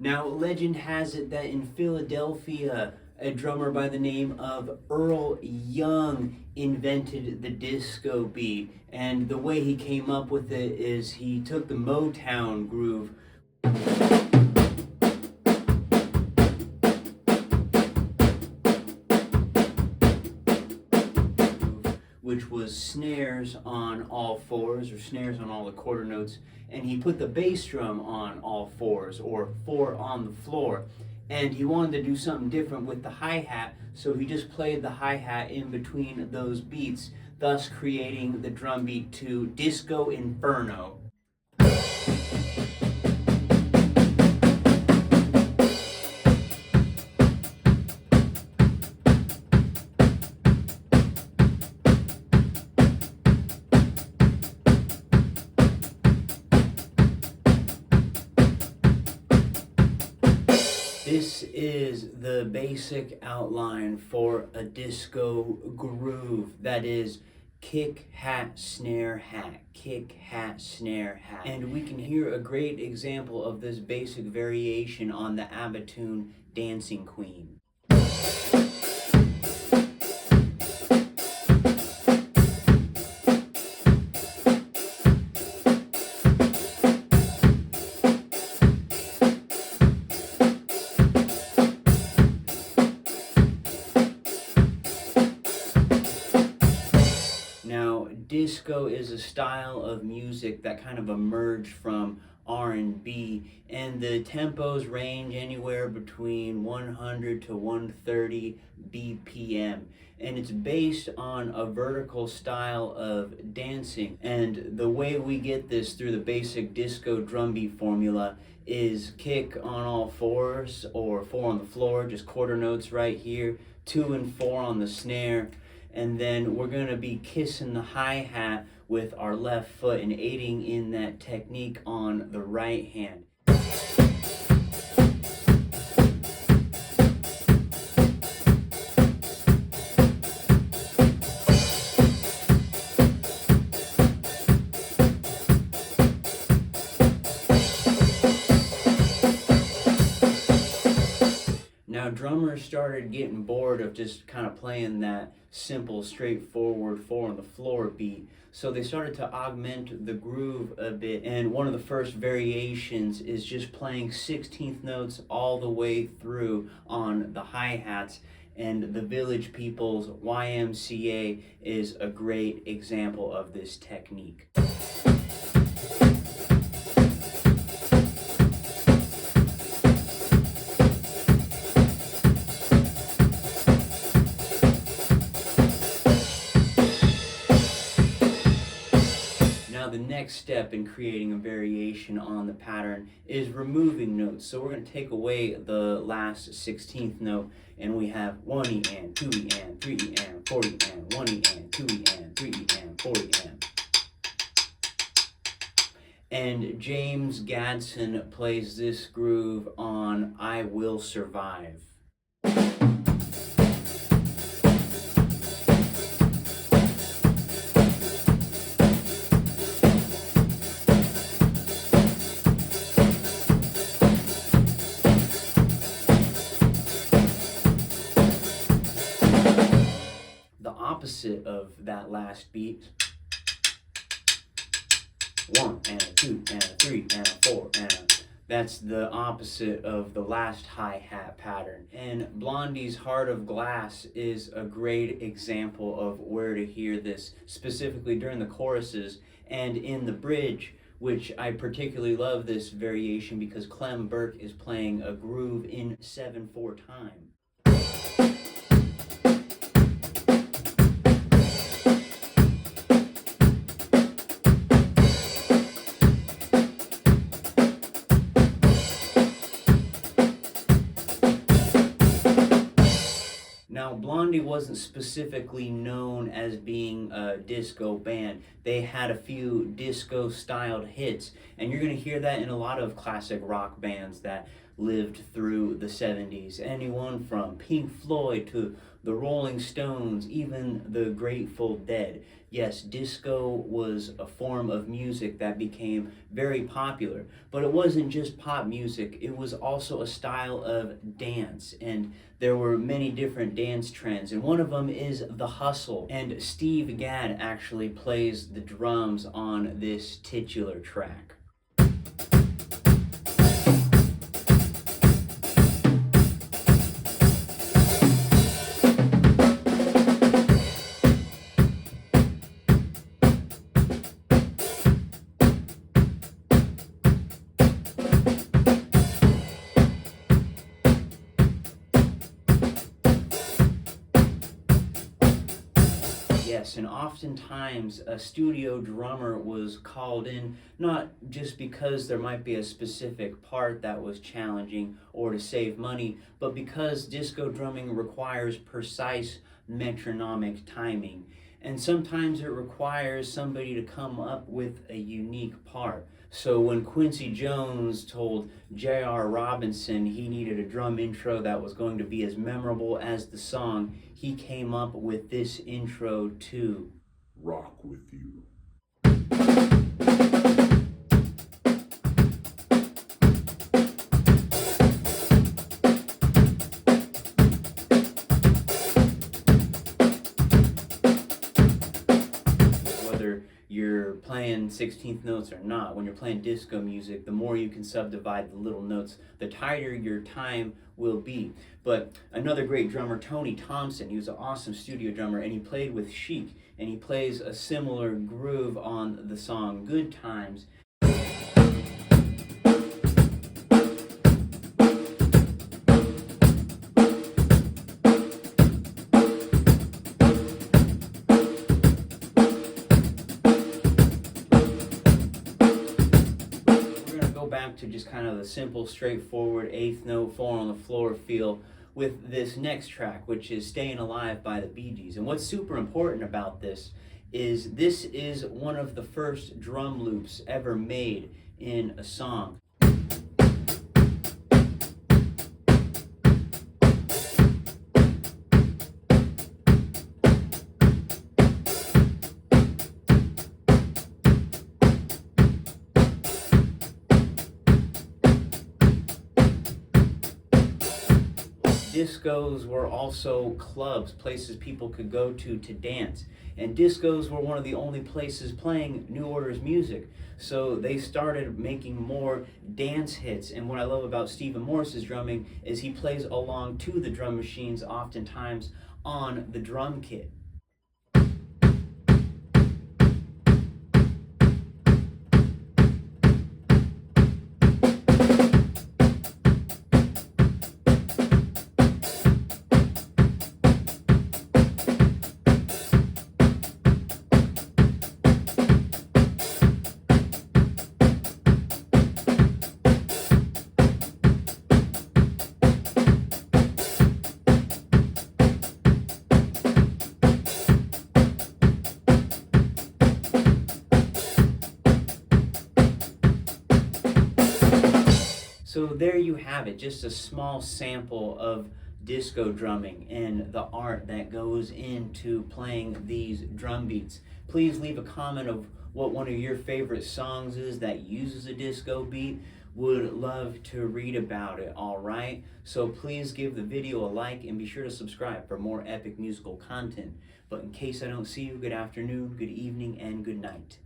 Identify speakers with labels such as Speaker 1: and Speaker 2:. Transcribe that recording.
Speaker 1: Now, legend has it that in Philadelphia, a drummer by the name of Earl Young invented the disco beat. And the way he came up with it is he took the Motown groove, which was snares on all fours, or snares on all the quarter notes, and he put the bass drum on all fours, or four on the floor. And he wanted to do something different with the hi-hat, so he just played the hi-hat in between those beats, thus creating the drum beat to Disco Inferno. This is the basic outline for a disco groove. That is kick, hat, snare, hat, kick, hat, snare, hat. And we can hear a great example of this basic variation on the ABBA tune Dancing Queen. Now, disco is a style of music that kind of emerged from R&B, and the tempos range anywhere between 100 to 130 BPM, and it's based on a vertical style of dancing. And the way we get this through the basic disco drum beat formula is kick on all fours, or four on the floor, just quarter notes right here, 2 and 4 on the snare, and then we're going to be kissing the hi-hat with our left foot and aiding in that technique on the right hand. Now, drummers started getting bored of just kind of playing that simple, straightforward 4 on the floor beat, so they started to augment the groove a bit, and one of the first variations is just playing 16th notes all the way through on the hi-hats, and the Village People's YMCA is a great example of this technique. Now, the next step in creating a variation on the pattern is removing notes. So we're going to take away the last 16th note, and we have 1 E and 2 E and 3 E and 4 E and 1 E and 2 E and 3 E and 4 E and. And James Gadson plays this groove on I Will Survive. Opposite of that last beat, 1 and a 2 and a 3 and a 4 and a, that's the opposite of the last hi-hat pattern. And Blondie's Heart of Glass is a great example of where to hear this, specifically during the choruses and in the bridge, which I particularly love this variation because Clem Burke is playing a groove in 7/4 time. Now, Blondie wasn't specifically known as being a disco band. They had a few disco-styled hits, and you're going to hear that in a lot of classic rock bands, that lived through the 70s. Anyone from Pink Floyd to the Rolling Stones, even the Grateful Dead. Yes, disco was a form of music that became very popular, but it wasn't just pop music, it was also a style of dance, and there were many different dance trends, and one of them is the hustle, and Steve Gadd actually plays the drums on this titular track. Yes, and oftentimes a studio drummer was called in not just because there might be a specific part that was challenging or to save money, but because disco drumming requires precise metronomic timing. And sometimes it requires somebody to come up with a unique part. So when Quincy Jones told J.R. Robinson he needed a drum intro that was going to be as memorable as the song, he came up with this intro to
Speaker 2: Rock With You.
Speaker 1: Whether you're playing 16th notes or not, when you're playing disco music, the more you can subdivide the little notes, the tighter your time will be. But another great drummer, Tony Thompson, he was an awesome studio drummer, and he played with Chic, and he plays a similar groove on the song Good Times. Back to just kind of the simple, straightforward eighth note, 4 on the floor feel with this next track, which is Staying Alive by the Bee Gees. And what's super important about this is one of the first drum loops ever made in a song. Discos were also clubs, places people could go to dance. And discos were one of the only places playing New Order's music. So they started making more dance hits. And what I love about Stephen Morris's drumming is he plays along to the drum machines, oftentimes on the drum kit. So there you have it, just a small sample of disco drumming and the art that goes into playing these drum beats. Please leave a comment of what one of your favorite songs is that uses a disco beat. Would love to read about it, all right? So please give the video a like and be sure to subscribe for more epic musical content. But in case I don't see you, good afternoon, good evening, and good night.